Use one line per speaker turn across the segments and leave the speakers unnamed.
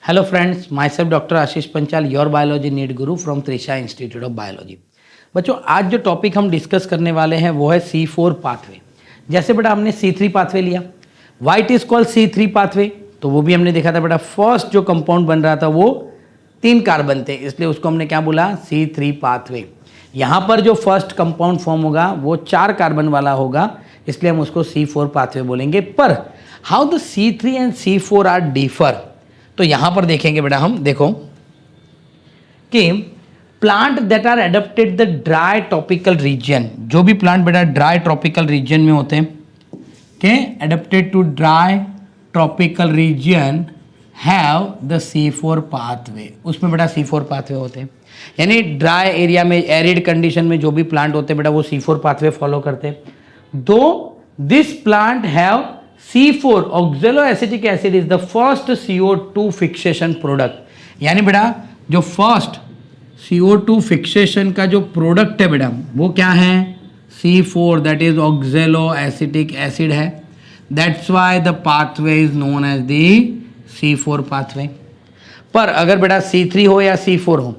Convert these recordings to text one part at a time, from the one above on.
Hello friends, myself Dr. Ashish Panchal, your biology need guru from Trisha Institute of Biology। बच्चों आज जो topic हम discuss करने वाले हैं वो है C4 पाथवे। जैसे बेटा हमने C3 पाथवे लिया, why it is called C3 pathway, तो वो भी हमने देखा था बेटा फर्स्ट जो कंपाउंड बन रहा था वो 3 कार्बन थे, इसलिए उसको हमने क्या बोला C3 पाथवे। यहाँ पर जो फर्स्ट कंपाउंड फॉर्म होगा वो 4 कार्बन वाला होगा, इसलिए हम उसको C4 पाथवे बोलेंगे। पर how the C3 and C4 are differ, तो यहां पर देखेंगे बेटा हम, देखो कि plant that are adapted the dry tropical region, जो भी प्लांट बेटा ड्राई ट्रॉपिकल रीजन में होते हैं, के adapted to dry tropical region have the C4 pathway, उसमें बेटा C4 पाथवे होते हैं। यानी ड्राई एरिया में, एरिड कंडीशन में जो भी प्लांट होते हैं बेटा वो C4 पाथवे फॉलो करते हैं। दो this plant have C4 oxaloacetic acid is the first CO2 fixation product. यानी बेटा जो फर्स्ट CO2 फिक्सेशन का जो प्रोडक्ट है बेटा वो क्या है C4, that is oxaloacetic acid है। That's why the pathway is known as the C4 pathway. पर अगर बेटा C3 हो या C4 हो,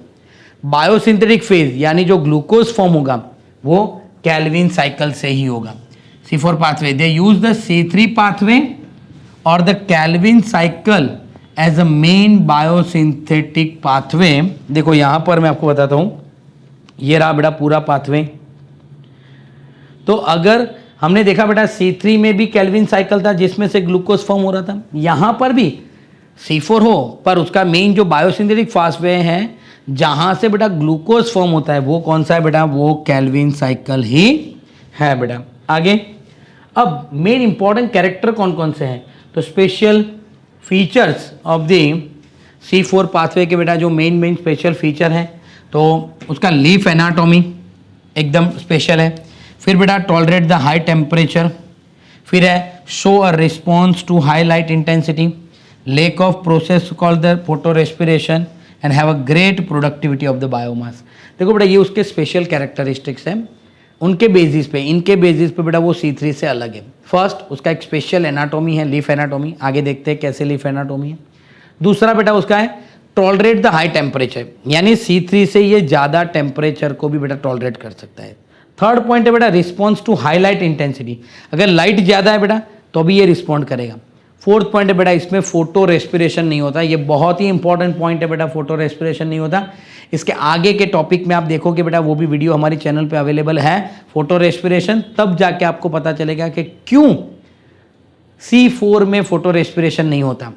बायोसिंथेटिक फेज यानी जो ग्लूकोज फॉर्म होगा वो कैल्विन साइकिल से ही होगा। C4 pathway, they use the C3 pathway or the Calvin cycle as a main biosynthetic pathway। देखो यहां पर मैं आपको बताता हूं, ये रहा बेटा पूरा पाथवे। तो अगर हमने देखा बेटा C3 में भी कैल्विन साइकिल था जिसमें से ग्लूकोज फॉर्म हो रहा था, यहां पर भी C4 हो पर उसका मेन जो बायोसिंथेटिक पाथवे है जहां से बेटा ग्लूकोज फॉर्म होता है वो कौन सा है बेटा, वो कैल्विन साइकिल ही है बेटा। आगे अब मेन इंपॉर्टेंट कैरेक्टर कौन कौन से हैं, तो special features of the C4 pathway के बेटा जो मेन स्पेशल फीचर हैं, तो उसका लीफ एनाटॉमी एकदम स्पेशल है। फिर बेटा टॉलरेट द हाई टेम्परेचर, फिर है show a response to high light intensity, lack of process called the photorespiration and have a great productivity of the biomass. देखो बेटा ये उसके स्पेशल कैरेक्टरिस्टिक्स हैं, उनके बेसिस पे, इनके बेसिस पे बेटा वो C3 से अलग है। फर्स्ट उसका एक स्पेशल एनाटॉमी है, लीफ एनाटॉमी, आगे देखते हैं कैसे लीफ एनाटॉमी है। दूसरा बेटा उसका है टॉलरेट द हाई टेम्परेचर, यानी C3 से ये ज़्यादा टेम्परेचर को भी बेटा टॉलरेट कर सकता है। थर्ड पॉइंट है बेटा response to high light intensity, अगर लाइट ज़्यादा है बेटा तो भी ये रिस्पॉन्ड करेगा। फोर्थ पॉइंट है बेटा इसमें फोटो रेस्पिरेशन नहीं होता, ये बहुत ही इंपॉर्टेंट पॉइंट है बेटा, फोटो रेस्पिरेशन नहीं होता। इसके आगे के टॉपिक में आप देखोगे बेटा वो भी वीडियो हमारी चैनल पे अवेलेबल है, फोटो रेस्पिरेशन, तब जाके आपको पता चलेगा कि क्यों C4 में फोटो रेस्पिरेशन नहीं होता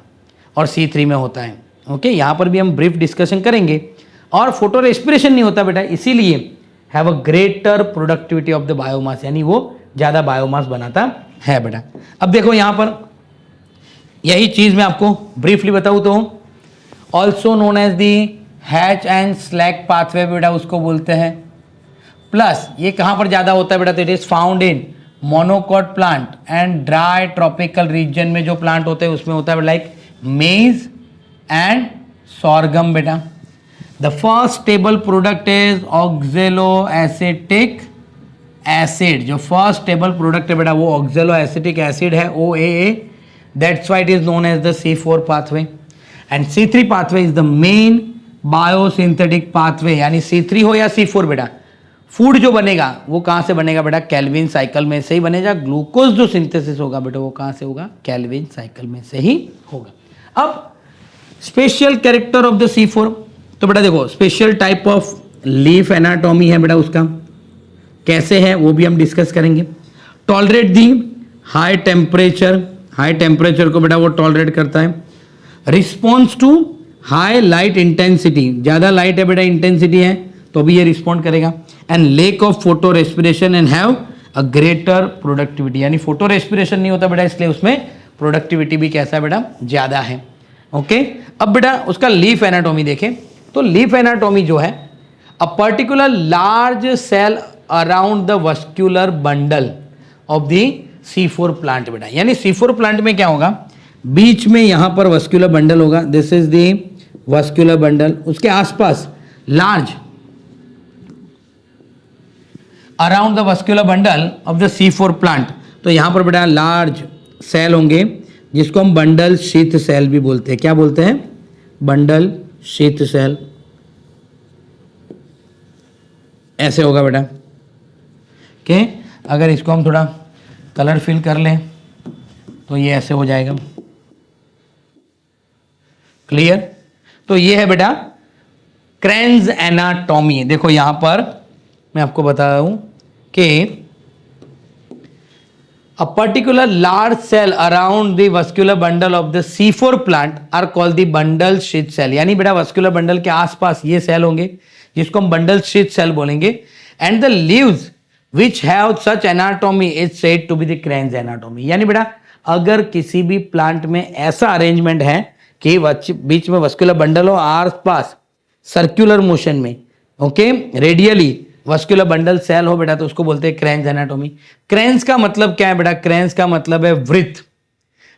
और C3 में होता है। ओके, यहाँ पर भी हम ब्रीफ डिस्कशन करेंगे। और फोटो रेस्पिरेशन नहीं होता बेटा इसीलिए have a greater productivity of the biomass, यानी वो ज़्यादा बायोमास बनाता है बेटा। अब देखो यहाँ पर यही चीज़ मैं आपको ब्रीफली बताऊँ तो also known as the Hatch and Slack pathway बेटा उसको बोलते हैं। प्लस ये कहाँ पर ज़्यादा होता है बेटा, तो it is found in monocot plant and dry tropical reason में जो प्लांट होते हैं उसमें होता है लाइक मेज एंड सॉर्गम बेटा। The first stable product is oxaloacetic acid, जो फर्स्ट स्टेबल प्रोडक्ट है बेटा वो ऑक्जेलोएसिटिक एसिड है, OAA, that's why it is known as the C4 pathway. And C3 pathway is the main biosynthetic pathway, यानी C3 हो या C4 बेटा food जो बनेगा वो कहाँ से बनेगा बेटा, कैल्विन साइकिल में से ही बनेगा। ग्लूकोज जो सिंथेसिस होगा बेटा वो कहाँ से होगा, कैल्विन साइकिल में से ही होगा। अब special character of the C4, तो बेटा देखो special type of leaf anatomy है बेटा, उसका कैसे है वो भी हम डिस्कस करेंगे। Tolerate the high temperature, high temperature को बेटा वो टॉलरेट करता है। Response to high light intensity, ज़्यादा लाइट है बेटा इंटेंसिटी है तो भी ये रिस्पॉन्ड करेगा। And lack of photorespiration and have a greater productivity, यानी फोटो रेस्पिरेशन नहीं होता बेटा इसलिए उसमें प्रोडक्टिविटी भी कैसा है बेटा, ज़्यादा है। ओके, अब बेटा उसका लीफ एनाटॉमी देखें, तो लीफ एनाटॉमी जो है a particular large cell around the vascular bundle of the C4 plant बेटा, यानी C4 प्लांट में क्या होगा, बीच में यहां पर वस्क्यूलर बंडल होगा, this is the vascular bundle, उसके आसपास large around the vascular bundle of the C4 plant, तो यहां पर बेटा लार्ज सेल होंगे जिसको हम बंडल शीथ सेल भी बोलते हैं। क्या बोलते हैं, बंडल शीथ सेल, ऐसे होगा बेटा। ओके, अगर इसको हम थोड़ा कलर फिल कर लें तो ये ऐसे हो जाएगा। क्लियर? तो ये है बेटा क्रेन्स एनाटॉमी। देखो यहां पर मैं आपको बता रहा हूं कि a particular large cell around the vascular bundle of the C4 plant are called the bundle sheath cell। यानी बेटा vascular bundle के आसपास ये सेल होंगे जिसको हम bundle sheath cell बोलेंगे। and the leaves which have such anatomy is said to be the Kranz anatomy। यानी बेटा अगर किसी भी प्लांट में ऐसा अरेंजमेंट है कि बीच में vascular bundle हो, आसपास सर्कुलर मोशन में, okay, radially vascular bundle cell हो बेटा, तो उसको बोलते हैं क्रेन्स एनाटॉमी। क्रेन्स का मतलब क्या है बेटा? क्रेन्स का मतलब है वृत्त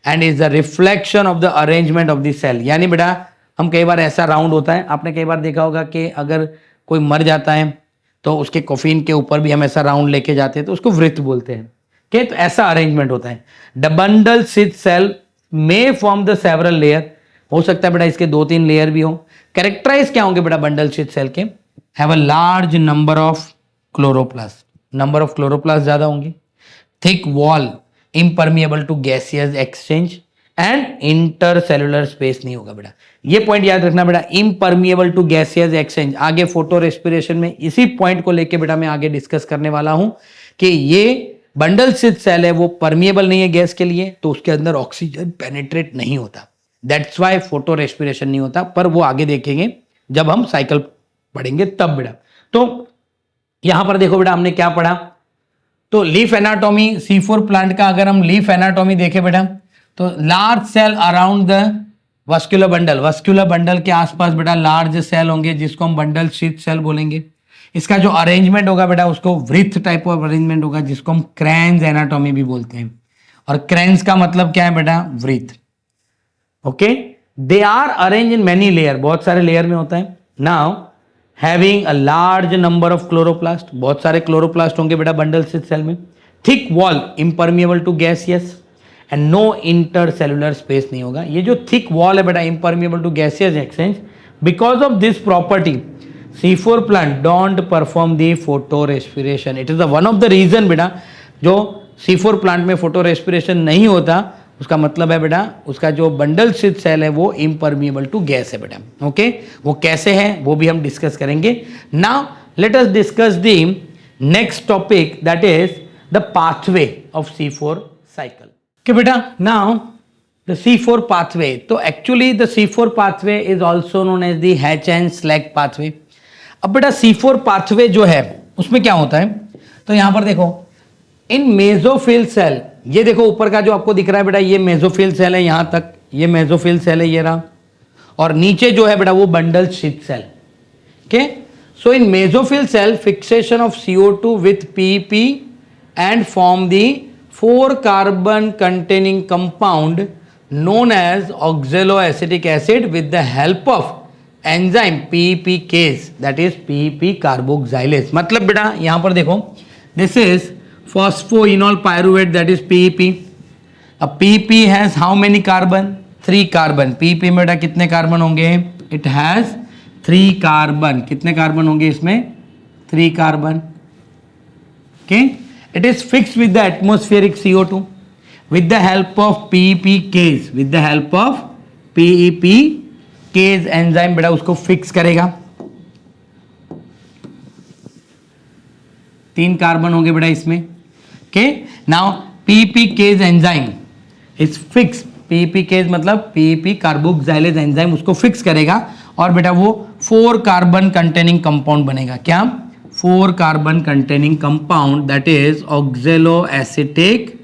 and is the reflection of the arrangement of the cell. यानी बेटा हम कई बार ऐसा राउंड होता है, आपने कई बार देखा होगा कि अगर कोई मर जाता है तो उसके कॉफिन के ऊपर भी हम ऐसा राउंड लेके जाते हैं तो उसको वृत्त बोलते हैं। कि तो ऐसा अरेंजमेंट होता है। The bundle sheath cell may form the several layer, हो सकता है बेटा इसके 2-3 लेयर भी हो। कैरेक्टराइज क्या होंगे बेटा बंडल शीथ सेल के? Have a large number of chloroplast, number of chloroplast ज्यादा होंगे। Thick wall, impermeable to gaseous exchange and intercellular space नहीं होगा बेटा। ये पॉइंट याद रखना बेटा, इम्परमिएबल टू गैसियस एक्सचेंज। आगे फोटो रेस्पिरेशन में इसी पॉइंट को लेके बेटा मैं आगे डिस्कस करने वाला हूं कि ये बंडल शीथ सेल है वो परमिएबल नहीं है गैस के लिए, तो उसके अंदर ऑक्सीजन पेनिट्रेट नहीं होता, दैट्स वाई फोटो रेस्पिरेशन नहीं होता। पर वो आगे देखेंगे जब हम साइकिल पढ़ेंगे तब बेटा। तो यहां पर देखो बेटा हमने क्या पढ़ा, तो लीफ एनाटॉमी C4 प्लांट का अगर हम लीफ एनाटॉमी देखें बेटा तो large cell around the vascular bundle, vascular bundle के आसपास बेटा लार्ज सेल होंगे जिसको हम बंडल शीथ सेल बोलेंगे। इसका जो अरेंजमेंट होगा बेटा उसको वृत्त टाइप ऑफ अरेंजमेंट होगा जिसको हम क्रेन्स एनाटॉमी भी बोलते हैं। और क्रेन्स का मतलब क्या है बेटा? वृत्त। Okay, they are arrange in many layer, बहुत सारे लेयर में होता है। Now having a large number of chloroplast, बहुत सारे क्लोरोप्लास्ट होंगे बेटा बंडल शीथ सेल में। Thick wall, impermeable to gaseous and no intercellular space नहीं होगा। ये जो थिक वॉल है बेटा impermeable to gaseous exchange, because of this property C4 plant don't perform the photorespiration. It is the one of the reason बेटा जो C4 plant में photo respiration नहीं होता, उसका मतलब है बेटा उसका जो बंडल शीथ सेल है वो इम्परमिएबल टू गैस है बेटा। ओके, वो कैसे है वो भी हम डिस्कस करेंगे। Now let us discuss the next topic that is the pathway of C4 cycle. कि बेटा नाउ द C4 पाथवे, तो actually the C4 pathway is also known as the Hatch and Slack pathway. अब बेटा C4 pathway जो है उसमें क्या होता है, तो यहां पर देखो इन मेसोफिल सेल, ये देखो ऊपर का जो आपको दिख रहा है बेटा ये मेसोफिल सेल है, यहां तक ये मेसोफिल सेल है ये रहा, और नीचे जो है बेटा वो bundle sheath cell. Okay, so in mesophyll cell fixation of CO2 with PP and form the 4 carbon containing compound known as oxaloacetic acid with the help of enzyme PEPcase, that is PEP carboxylase। मतलब बेटा यहां पर देखो this is phosphoenol pyruvate, that is PEP। अब PEP has how many carbon? 3 carbon. PEP में बेटा कितने carbon होंगे? it has 3 carbon. कितने कार्बन होंगे इसमें? 3 carbon. okay, it is fixed with the atmospheric CO2 with the help of PEPcase, with the help of PEPcase enzyme बेटा उसको fix करेगा। 3 कार्बन होंगे बेटा इसमें। Okay, now PEPcase enzyme is fix, PEPcase मतलब PEP कार्बोक्सिलेज एंजाइम उसको fix करेगा और बेटा वो 4 कार्बन कंटेनिंग कंपाउंड बनेगा। क्या? 4 carbon containing compound that is oxaloacetic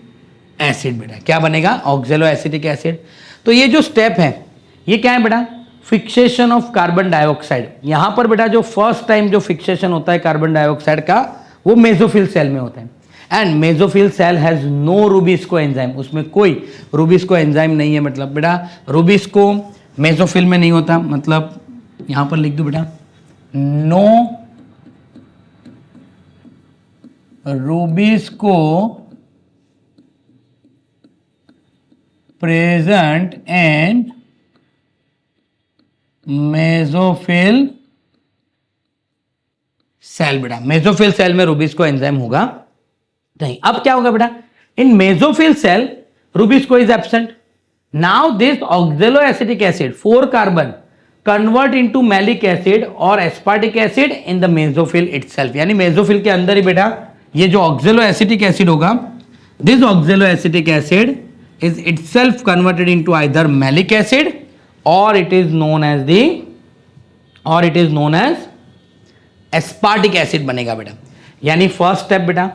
acid बेटा। क्या बनेगा? Oxaloacetic acid. तो ये जो स्टेप है ये क्या है बेटा? Fixation of carbon dioxide. यहां पर बेटा जो फर्स्ट टाइम जो फिक्सेशन होता है कार्बन डाइऑक्साइड का वो मेसोफिल सेल में होता है। And mesophyll cell has no Rubisco enzyme, उसमें कोई रूबिस्को एंजाइम नहीं है। मतलब बेटा रूबिस्को मेसोफिल में नहीं होता, मतलब यहां पर लिख दो बेटा no rubisco present and mesophyll cell बेटा, मेसोफिल सेल में रूबिस्को एंजाइम होगा नहीं। अब क्या होगा बेटा, in mesophyll cell rubisco is absent. Now this oxaloacetic acid 4 carbon convert into malic acid और aspartic acid in the mesophyll itself, यानी मेसोफिल के अंदर ही बेटा ये जो ऑक्जेलोएसिटिक एसिड होगा, this oxaloacetic acid is itself converted into either malic acid or it is known as aspartic acid बनेगा बेटा। यानी फर्स्ट स्टेप बेटा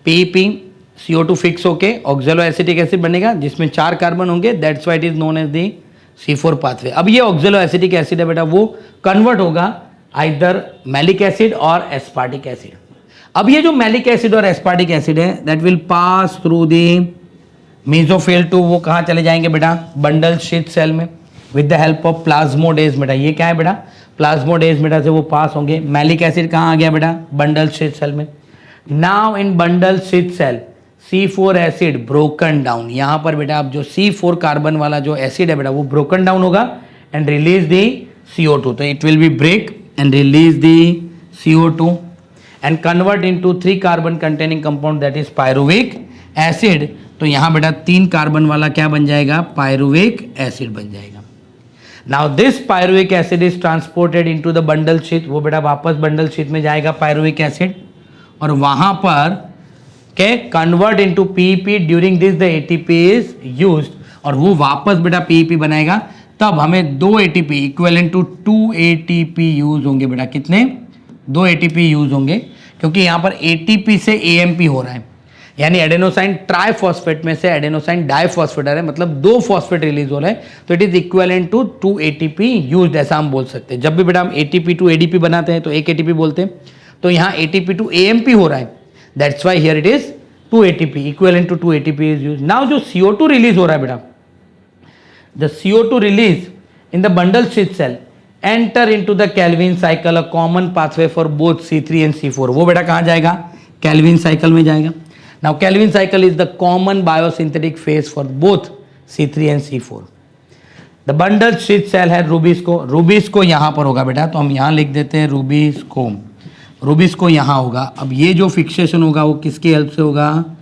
पीपी CO2 फिक्स होके ऑक्जेलो एसिटिक एसिड बनेगा जिसमें 4 कार्बन होंगे, that's why it is known as the C4 pathway. अब ये ऑक्जेलो एसिटिक एसिड है बेटा, वो कन्वर्ट होगा आइदर मैलिक एसिड और एस्पार्टिक एसिड। अब ये जो मैलिक एसिड और एस्पार्टिक एसिड है that will pass through the mesophyll to, वो कहाँ चले जाएंगे बेटा, बंडल शीथ सेल में with the help of plasmodesma. बेटा ये क्या है बेटा, प्लाज्मोडेज बेटा से वो पास होंगे। मैलिक एसिड कहाँ आ गया बेटा, बंडल शीथ सेल में। Now in bundle sheath cell C4 acid broken down, यहाँ पर बेटा अब जो C4 कार्बन वाला जो एसिड है बेटा वो ब्रोकन डाउन होगा एंड रिलीज दी CO2, तो it will be break and release the CO2 and convert into 3 carbon containing compound that is pyruvic acid. तो यहाँ बेटा 3 कार्बन वाला क्या बन जाएगा, पायरुविक एसिड बन जाएगा। Now this pyruvic acid is transported into the bundle sheath, वो बेटा वापस बंडल शीथ में जाएगा पायरुविक एसिड और वहां पर के convert into PEP, during this the ATP is used, और वो वापस बेटा पीईपी बनाएगा। तब हमें 2 ATP equivalent to 2 ATP use होंगे बेटा। कितने, 2 एटीपी यूज होंगे, क्योंकि यहाँ पर एटीपी से एएमपी हो रहा है, यानी एडेनोसाइन ट्राइफॉस्फेट में से एडेनोसाइन डाइफॉस्फेट है, मतलब 2 फॉस्फेट रिलीज हो रहे हैं, तो it is equivalent to 2 ATP used, ऐसा हम बोल सकते हैं। जब भी बेटा हम एटीपी टू एडीपी बनाते हैं तो 1 एटीपी बोलते हैं, तो यहाँ एटीपी टू एएमपी हो रहा है, that's why here it is 2 ATP, equivalent to 2 ATP is used. Now जो CO2 रिलीज हो रहा है बेटा, the CO2 release in the bundle sheath cell enter into the Calvin cycle, a common pathway for both C3 and C4, वो बेटा कहाँ जाएगा, Calvin cycle में जाएगा। Now Calvin cycle is the common biosynthetic phase for both C3 and C4. The bundle sheath cell है rubisco, rubisco यहाँ पर होगा बेटा, तो हम यहाँ लिख देते हैं रूबिस्को, रूबिस्को यहाँ होगा। अब ये जो फिक्सेशन होगा वो किसकी हेल्प से होगा,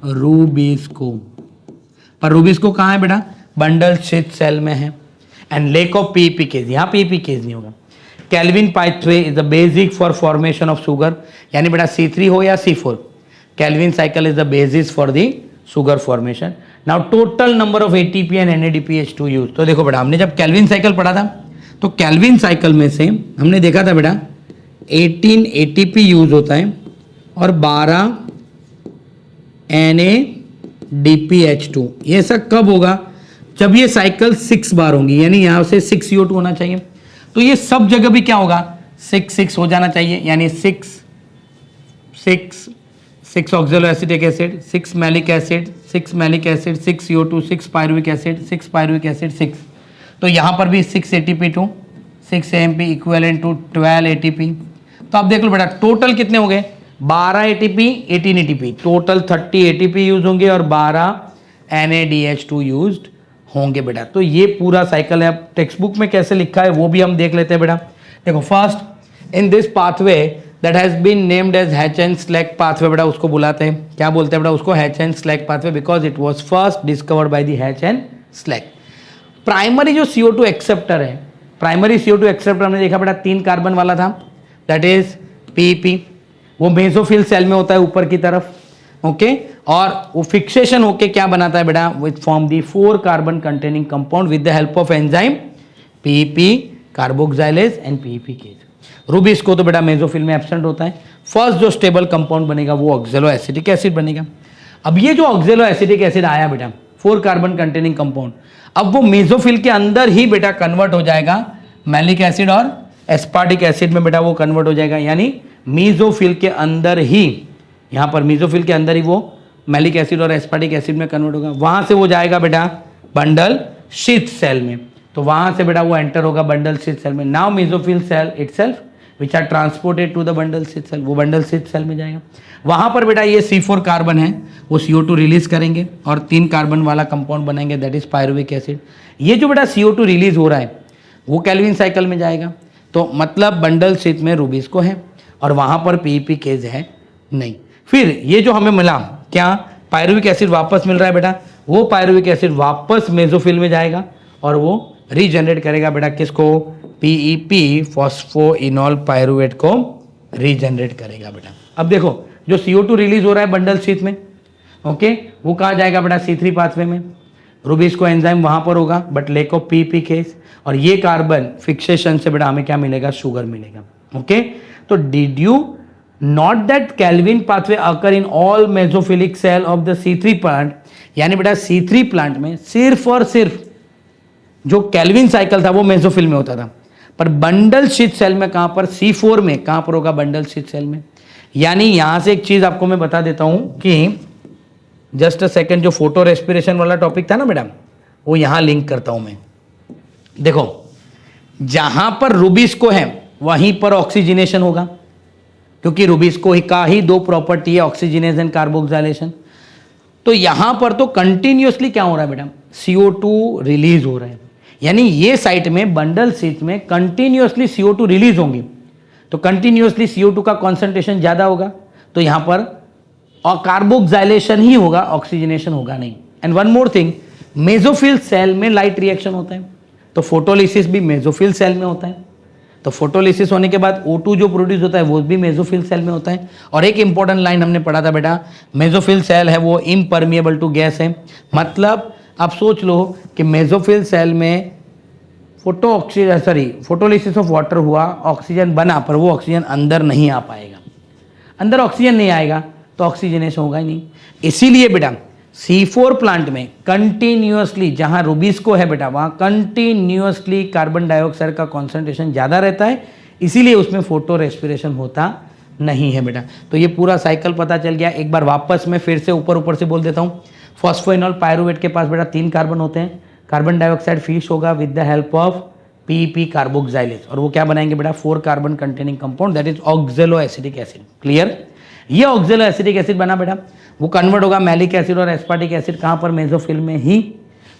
रूबिस्को, पर रूबिस्को कहाँ है बेटा, बंडल शीथ सेल में है and lack of PEP case, यहाँ पीईपी केज नहीं होगा। Calvin pathway is the basic for formation of sugar, यानी बेटा C3 हो या C4, Calvin cycle is the basis for the sugar formation. Now total number of ATP and NADP is to use. तो देखो बेटा हमने जब Calvin cycle पढ़ा था तो Calvin cycle में से हमने देखा था बेटा 18 ATP यूज होता है और 12 NADPH2। ये सब कब होगा, जब ये साइकिल 6 बार होंगी, यानी यहाँ से 6 CO2 होना चाहिए, तो ये सब जगह भी क्या होगा, 6 हो जाना चाहिए, यानी 6 oxaloacetic acid, 6 malic acid, 6 malic acid, 6 CO2, 6 pyruvic acid, 6 pyruvic acid, 6। तो यहाँ पर भी 6 ATP to 6 AMP equivalent to 12 ATP। तो आप देख लो बेटा टोटल कितने हो गए, 12 ATP, 18 ATP, total 30 ATP use होंगे और 12 NADH2 यूज होंगे बेटा। तो ये पूरा साइकिल है। अब टेक्स्ट बुक में कैसे लिखा है वो भी हम देख लेते हैं बेटा। देखो first in this pathway that has been named as Hatch and Slack pathway, बेटा उसको बुलाते हैं, क्या बोलते हैं बेटा उसको, Hatch and Slack pathway, because it was first discovered by the Hatch and Slack। Primary जो CO2 एक्सेप्टर है, प्राइमरी CO2 एक्सेप्टर हमने देखा बेटा 3 कार्बन वाला था, दैट इज पीपी, वो मेसोफिल सेल में होता है ऊपर की तरफ, ओके, और वो फिक्सेशन होके क्या बनाता है बेटा, with form the 4 carbon containing compound with the help of enzyme PP carboxylase and PP case. Rubisco तो बेटा मेसोफिल में एब्सेंट होता है। फर्स्ट जो स्टेबल कंपाउंड बनेगा वो ऑक्जेलो एसिटिक एसिड बनेगा। अब ये जो ऑक्जेलो एसिटिक एसिड आया बेटा 4 कार्बन कंटेनिंग कंपाउंड, अब वो मेसोफिल के अंदर ही बेटा कन्वर्ट हो जाएगा मैलिक एसिड और एस्पार्टिक एसिड में बेटा वो कन्वर्ट हो जाएगा, यानी मेसोफिल के अंदर ही, यहाँ पर मेसोफिल के अंदर ही वो मैलिक एसिड और एस्पार्टिक एसिड में कन्वर्ट होगा। वहां से वो जाएगा बेटा बंडल शीथ सेल में, तो वहां से बेटा वो एंटर होगा बंडल शीथ सेल में। Now mesophyll cell itself which are transported to the bundle sheath cell, वो बंडल शीथ सेल में जाएगा। वहां पर बेटा ये C4 कार्बन है वो CO2 रिलीज करेंगे और 3 कार्बन वाला कंपाउंड बनाएंगे, दैट इज पायरुविक एसिड। ये जो बेटा CO2 रिलीज हो रहा है वो केल्विन साइकिल में जाएगा। तो मतलब बंडल स्थिति में रूबिस्को है और वहाँ पर पीईपी केज है नहीं। फिर ये जो हमें मिला क्या, पायरुविक एसिड वापस मिल रहा है बेटा, वो पायरुविक एसिड वापस मेसोफिल में जाएगा और वो रीजनरेट करेगा बेटा किसको, पीईपी फॉस्फोइनॉल पायरुवेट को रीजनरेट करेगा बेटा। अब देखो जो CO2 रिलीज हो रहा है बंडल स्थिति में, ओके, वो कहाँ जाएगा बेटा, C3 पाथवे में। रूबिस्को एंजाइम वहाँ पर होगा but lake of PEP case, और ये कार्बन फिक्सेशन से बेटा हमें क्या मिलेगा, शुगर मिलेगा। ओके, तो did you not that Calvin pathway occur in all mesophyllic cell of the C3 plant, यानी बेटा C3 प्लांट में सिर्फ और सिर्फ जो कैल्विन साइकिल था वो मेसोफिल में होता था, पर बंडल शीथ सेल में कहां पर, C4 में कहां पर होगा, बंडल शीथ सेल में। यानी यहां से एक चीज आपको मैं बता देता हूं कि जस्ट अ सेकंड, जो फोटो रेस्पिरेशन वाला टॉपिक था ना बेटा, वो यहां लिंक करता हूं मैं। देखो जहां पर रूबिस्को है वहीं पर ऑक्सीजनेशन होगा, क्योंकि रूबिस्को का ही दो प्रॉपर्टी है, ऑक्सीजनेशन, कार्बोक्सिलेशन। तो यहां पर तो कंटिन्यूअसली क्या हो रहा है बेटा, CO2 रिलीज हो रहा है। यानी ये साइट में बंडल शीथ में कंटिन्यूअसली CO2 रिलीज होंगी, तो कंटिन्यूअसली CO2 का कॉन्सेंट्रेशन ज्यादा होगा, तो यहां पर और कार्बोक्सिलेशन ही होगा, ऑक्सीजनेशन होगा नहीं। And one more thing, mesophyll cell में लाइट रिएक्शन होता है, तो फोटोलिसिस भी मेसोफिल सेल में होता है। तो फोटोलिसिस होने के बाद O2 जो प्रोड्यूस होता है वो भी मेसोफिल सेल में होता है। और एक इंपॉर्टेंट लाइन हमने पढ़ा था बेटा, मेसोफिल सेल है वो इम्परमिएबल टू गैस है। मतलब आप सोच लो कि मेसोफिल सेल में फोटोलिसिस ऑफ वाटर हुआ, ऑक्सीजन बना, पर वो ऑक्सीजन अंदर नहीं आ पाएगा। अंदर ऑक्सीजन नहीं आएगा तो ऑक्सीजनेशन होगा ही नहीं। इसीलिए बेटा C4 प्लांट में कंटिन्यूअसली, जहां रूबिस्को है बेटा वहां कंटिन्यूअसली कार्बन डाइऑक्साइड का कॉन्सेंट्रेशन ज़्यादा रहता है, इसीलिए उसमें फोटो रेस्पिरेशन होता नहीं है बेटा। तो ये पूरा साइकिल पता चल गया। एक बार वापस मैं फिर से ऊपर से बोल देता हूँ। फॉस्फोइनॉल पायरुवेट के पास बेटा 3 कार्बन होते हैं, कार्बन डाइऑक्साइड फिक्स होगा with the help of PEP carboxylase, और वो क्या बनाएंगे बेटा, 4 carbon containing compound, that is ऑक्जेलो acidic acid. Clear, ये ऑक्जेलो एसिडिक एसिड बना बेटा, वो कन्वर्ट होगा मैलिक एसिड और एस्पार्टिक एसिड, कहाँ पर, मेसोफिल में ही।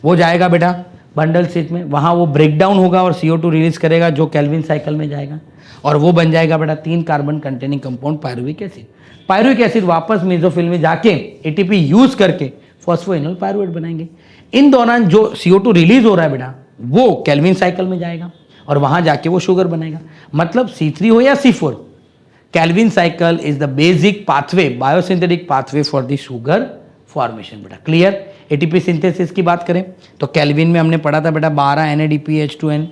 वो जाएगा बेटा बंडल शीथ में, वहाँ वो ब्रेक डाउन होगा और CO2 रिलीज करेगा जो केल्विन साइकिल में जाएगा, और वो बन जाएगा बेटा 3 carbon containing compound pyruvic acid. Pyruvic acid वापस मेसोफिल में जाके ATP यूज करके फॉस्फोइनॉल पायरुवेट बनाएंगे। इन दौरान जो CO2 रिलीज हो रहा है बेटा वो केल्विन साइकिल में जाएगा और वहाँ जाके वो शुगर बनेगा। मतलब C3 हो या C4, Calvin cycle is the basic pathway, biosynthetic pathway for the sugar formation बेटा। क्लियर, ATP सिंथेसिस की बात करें तो कैल्विन में हमने पढ़ा था बेटा 12 NADPH2N,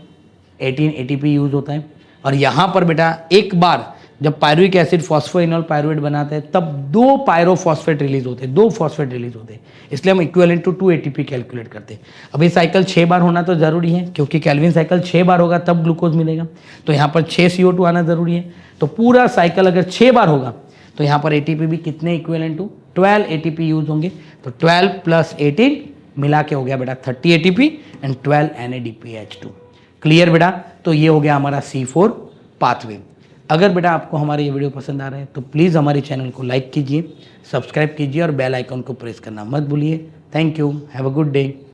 18 ATP यूज होता है। और यहाँ पर बेटा एक बार जब पायरुविक एसिड फॉस्फोइनॉल पायरुवेट बनाते हैं तब 2 पायरोफॉस्फेट रिलीज होते हैं, 2 फॉस्फेट रिलीज होते हैं, इसलिए हम इक्विवेलेंट टू 2 ATP कैलकुलेट करते हैं। अभी साइकिल 6 बार होना तो जरूरी है, क्योंकि कैल्विन साइकिल 6 बार होगा तब ग्लूकोज मिलेगा, तो यहाँ पर 6 CO2 आना जरूरी है। तो पूरा साइकिल अगर 6 बार होगा तो यहाँ पर ATP भी कितने, इक्विवेलेंट टू 12 ATP यूज होंगे। तो 12 + 18 मिला के हो गया बेटा 30 ATP एंड 12 NADPH2। क्लियर बेटा, तो ये हो गया हमारा C4 पाथवे। अगर बेटा आपको हमारे ये वीडियो पसंद आ रहा है तो प्लीज़ हमारे चैनल को लाइक कीजिए, सब्सक्राइब कीजिए और बेल आइकन को प्रेस करना मत भूलिए। Thank you, have a good day.